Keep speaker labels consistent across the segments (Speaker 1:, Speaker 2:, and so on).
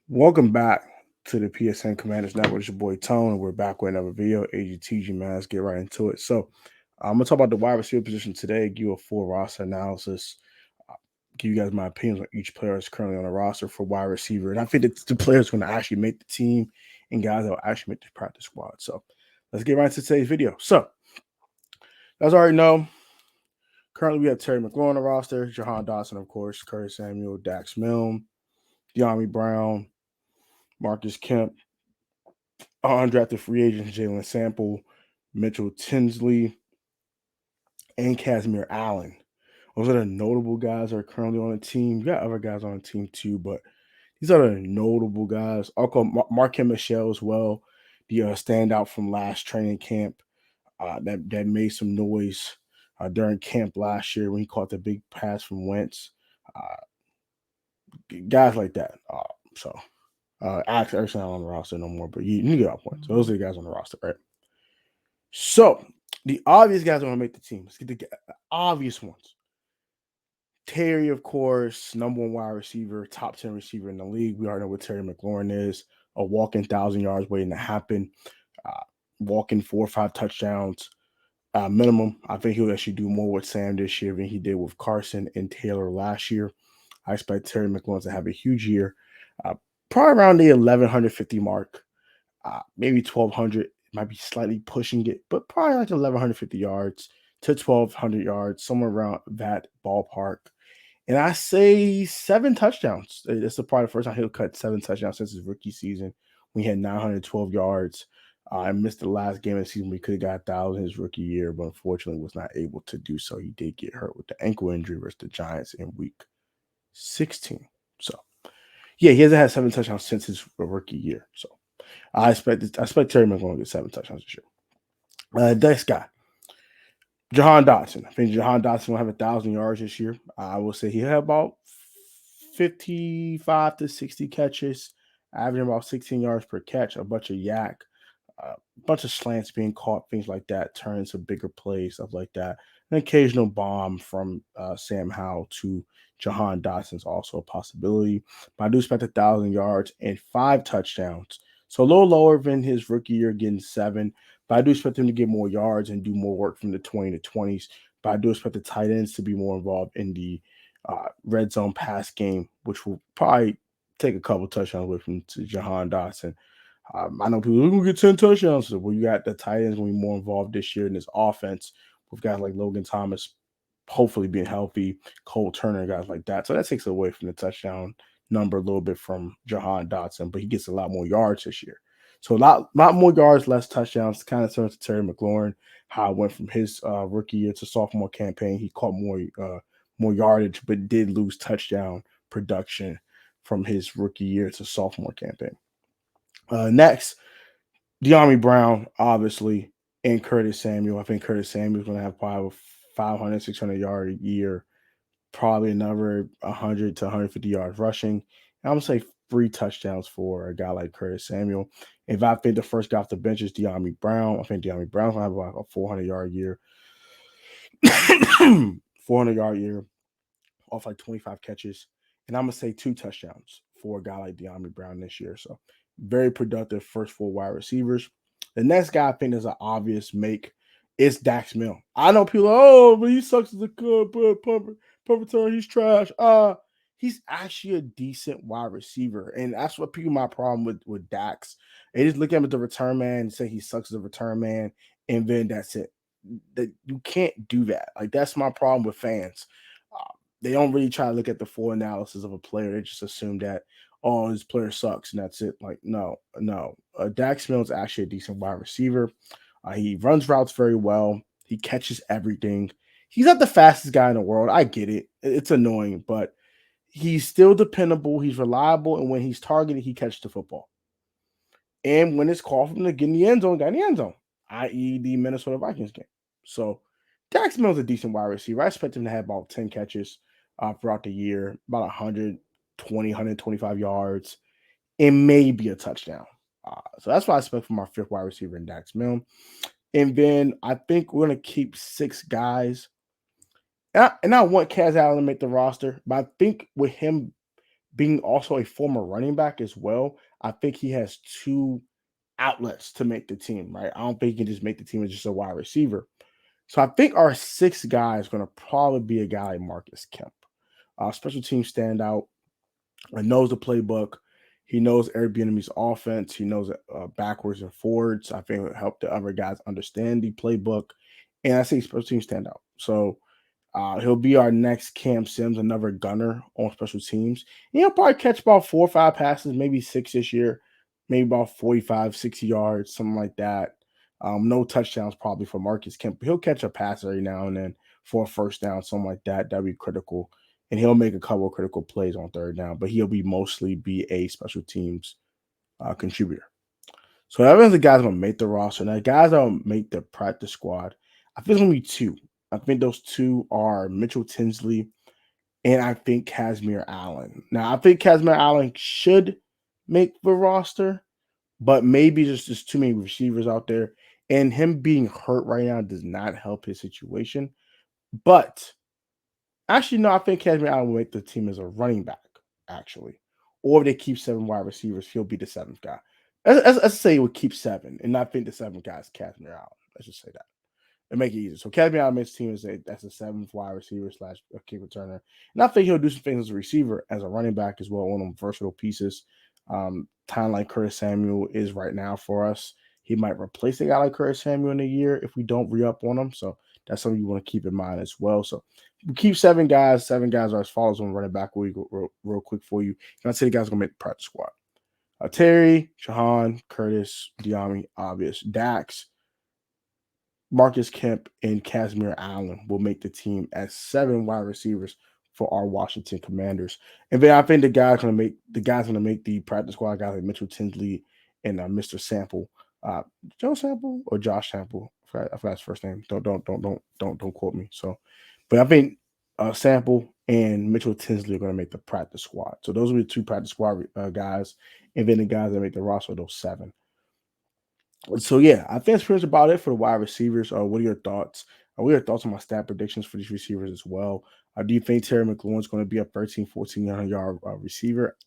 Speaker 1: Welcome back to the PSN Commanders Network. It's your boy Tone, and we're back with another video. AGTG, man. Let's get right into it. So, I'm going to talk about the wide receiver position today, give you a full roster analysis, give you guys my opinions on each player that's currently on the roster for wide receiver. And I think that the players going to actually make the team and guys that will actually make the practice squad. So, let's get right into today's video. So, as I already know, currently we have Terry McLaurin on the roster, Jahan Dotson, of course, Curtis Samuel, Dax Milne, De'Ami Brown, Marcus Kemp, undrafted free agents Jalen Sample, Mitchell Tinsley, and Casimir Allen. Those are the notable guys that are currently on the team. You got other guys on the team too, but these are the notable guys. I'll call Mark Michelle as well, the standout from last training camp that made some noise during camp last year when he caught the big pass from Wentz. Guys like that. Alex Erickson not on the roster no more, but you get our point. So those are the guys on the roster, right? So the obvious guys want to make the team. Let's get the obvious ones. Terry, of course, number one wide receiver, top 10 receiver in the league. We already know what Terry McLaurin is. A walking 1,000 yards waiting to happen. Walking 4 or 5 touchdowns minimum. I think he'll actually do more with Sam this year than he did with Carson and Taylor last year. I expect Terry McLaurin to have a huge year. Probably around the 1,150 mark. Maybe 1,200. Might be slightly pushing it, but probably like 1,150 yards to 1,200 yards, somewhere around that ballpark. And I say 7 touchdowns. It's probably the first time he'll cut 7 touchdowns since his rookie season. We had 912 yards. I missed the last game of the season. We could have got 1,000 his rookie year, but unfortunately was not able to do so. He did get hurt with the ankle injury versus the Giants in week 16. So, yeah, he hasn't had 7 touchdowns since his rookie year. So, I expect Terry McLaurin to get 7 touchdowns this year. Next guy, Jahan Dotson. I think Jahan Dotson will have 1,000 yards this year. I will say he'll have about 55 to 60 catches, averaging about 16 yards per catch, a bunch of yak, a bunch of slants being caught, things like that, turn into bigger plays, stuff like that. An occasional bomb from Sam Howell to Jahan Dotson is also a possibility. But I do expect 1,000 yards and 5 touchdowns. So a little lower than his rookie year, getting 7. But I do expect him to get more yards and do more work from the 20 to 20s. But I do expect the tight ends to be more involved in the red zone pass game, which will probably take a couple touchdowns away from Jahan Dotson. I know people are going to get 10 touchdowns. Well, you got the tight ends going to be more involved this year in this offense with guys like Logan Thomas hopefully being healthy, Cole Turner, guys like that. So that takes away from the touchdown number a little bit from Jahan Dotson, but he gets a lot more yards this year. So a lot more yards, less touchdowns. Kind of similar to Terry McLaurin, how it went from his rookie year to sophomore campaign. He caught more yardage, but did lose touchdown production from his rookie year to sophomore campaign. Next, De'Ami Brown, obviously, and Curtis Samuel. I think Curtis Samuel is going to have probably 500, 600 yard a year, probably another 100 to 150 yards rushing. And I'm going to say 3 touchdowns for a guy like Curtis Samuel. If I think the first guy off the bench is De'Ami Brown, I think De'Ami Brown's going to have about a 400-yard year. 400-yard year off like 25 catches. And I'm going to say 2 touchdowns for a guy like De'Ami Brown this year. So very productive first 4 wide receivers. The next guy I think is an obvious make is Dax Milne. I know people are, oh, but he sucks as a good puppeteer. He's trash. He's actually a decent wide receiver. And that's what people my problem with Dax. They just look at him as the return man and say he sucks as a return man, and then that's it. That you can't do that. Like, that's my problem with fans. They don't really try to look at the full analysis of a player. They just assume that, oh, this player sucks and that's it. Like, no. Dax Milne is actually a decent wide receiver. He runs routes very well. He catches everything. He's not the fastest guy in the world. I get it. It's annoying, but he's still dependable. He's reliable, and when he's targeted, he catches the football. And when it's called for him to get in the end zone, got in the end zone, i.e. the Minnesota Vikings game. So Dax Milne's a decent wide receiver. I expect him to have about 10 catches throughout the year, about 120, 125 yards, and maybe a touchdown. So that's what I expect from our 5th wide receiver in Dax Milne. And then I think we're going to keep 6 guys. And I want Kaz Allen to make the roster, but I think with him being also a former running back as well, I think he has two outlets to make the team, right? I don't think he can just make the team as just a wide receiver. So I think our sixth guy is going to probably be a guy like Marcus Kemp. Special team standout, knows the playbook. He knows Airbnb's offense. He knows backwards and forwards. I think it will help the other guys understand the playbook. And I say special team standout. So he'll be our next Cam Sims, another gunner on special teams. And he'll probably catch about 4 or 5 passes, maybe 6 this year, maybe about 45, 60 yards, something like that. No touchdowns probably for Marcus Kemp. He'll catch a pass every now and then for a first down, something like that. That'd be critical. And he'll make a couple of critical plays on third down, but he'll be mostly be a special teams contributor. So that means the guys gonna make the roster. Now, the guys that will make the practice squad, I think it's gonna be 2. I think those 2 are Mitchell Tinsley and I think Casimir Allen. Now, I think Casimir Allen should make the roster, but maybe there's just too many receivers out there. And him being hurt right now does not help his situation. But actually, no, I think Casimir Allen will make the team as a running back, actually. Or if they keep 7 wide receivers, he'll be the 7th guy. Let's say he would keep 7 and not think the 7th guy is Casimir Allen. Let's just say that. And make it easier. So Casimir Allen makes the team that's a 7th wide receiver / a kick returner. And I think he'll do some things as a receiver, as a running back as well, one of them versatile pieces. Time like Curtis Samuel is right now for us. He might replace a guy like Curtis Samuel in a year if we don't re-up on him. So that's something you want to keep in mind as well. So we keep 7 guys. 7 guys are as follows on running back. We'll go real quick for you. Can I say the guys are going to make the practice squad? Terry, Shahan, Curtis, Diami, obvious. Dax, Marcus Kemp, and Casimir Allen will make the team as 7 wide receivers for our Washington Commanders. And then I think the guys going to make the practice squad, guys like Mitchell Tinsley and Mr. Sample, Joe Sample or Josh Sample. I forgot his first name. Don't quote me. So, but I think Sample and Mitchell Tinsley are going to make the practice squad. So those will be the 2 practice squad guys, and then the guys that make the roster, those 7. So yeah, I think that's pretty much about it for the wide receivers. What are your thoughts? What are your thoughts on my stat predictions for these receivers as well? Do you think Terry McLaurin's going to be a 13, 1400-yard receiver?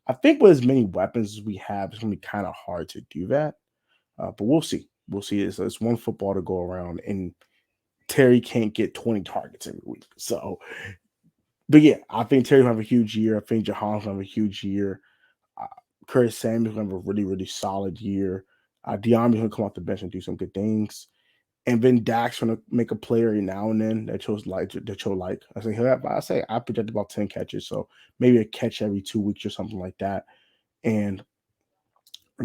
Speaker 1: I think with as many weapons as we have, it's going to be kind of hard to do that. But we'll see. We'll see. It's one football to go around, and Terry can't get 20 targets every week. So, but yeah, I think Terry will have a huge year. I think Jahan's going to have a huge year. Curtis Samuel's going to have a really, really solid year. Diami's going to come off the bench and do some good things. And then Dax going to make a play every now and then that you'll like. I project about 10 catches, so maybe a catch every 2 weeks or something like that. And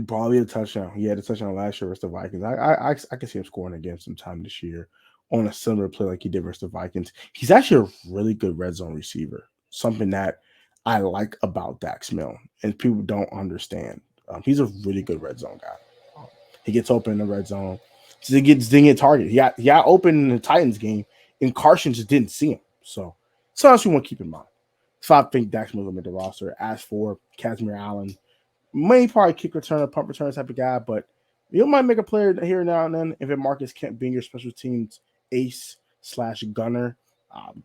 Speaker 1: probably a touchdown. He had a touchdown last year versus the Vikings. I can see him scoring again sometime this year on a similar play like he did versus the Vikings. He's actually a really good red zone receiver, something that I like about Dax Milne, and people don't understand. He's a really good red zone guy. He gets open in the red zone. So he didn't get targeted. He got open in the Titans game, and Carson just didn't see him. So that's what we want to keep in mind. So I think Dax Milne will make the roster. As for Casimir Allen, may probably kick returner, punt returner type of guy, but you might make a player here now and then. If it Marcus Kemp being your special teams ace / gunner,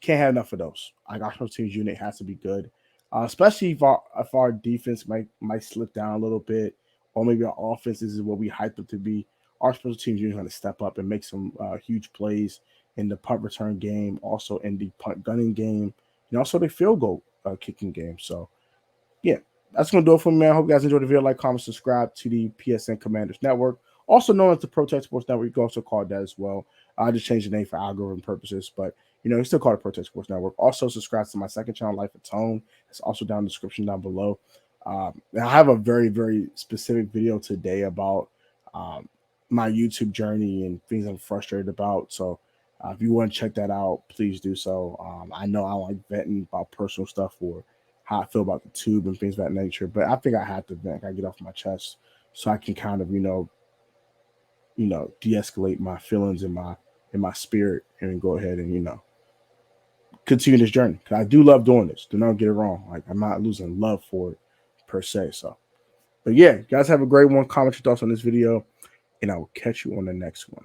Speaker 1: can't have enough of those. Like our special teams unit has to be good, especially if our defense might slip down a little bit, or maybe our offense is what we hyped it to be. Our special teams unit is going to step up and make some huge plays in the punt return game, also in the punt gunning game, and also the field goal kicking game. So, yeah, that's going to do it for me, man. I hope you guys enjoyed the video. Like, comment, subscribe to the PSN Commanders Network, also known as the Protect Sports Network. You can also call it that as well. I just changed the name for algorithm purposes, but you still call it Protect Sports Network. Also, subscribe to my second channel, Life of Tone. It's also down in the description down below. I have a very, very specific video today about my YouTube journey and things I'm frustrated about. So if you want to check that out, please do so. I know I like venting about personal stuff or how I feel about the tube and things of that nature, but I think I have to vent. I get off my chest so I can kind of, de-escalate my feelings in my spirit and go ahead and, continue this journey. Because I do love doing this. Do not get it wrong. Like, I'm not losing love for it per se. So, but yeah, guys have a great one. Comment your thoughts on this video, and I will catch you on the next one.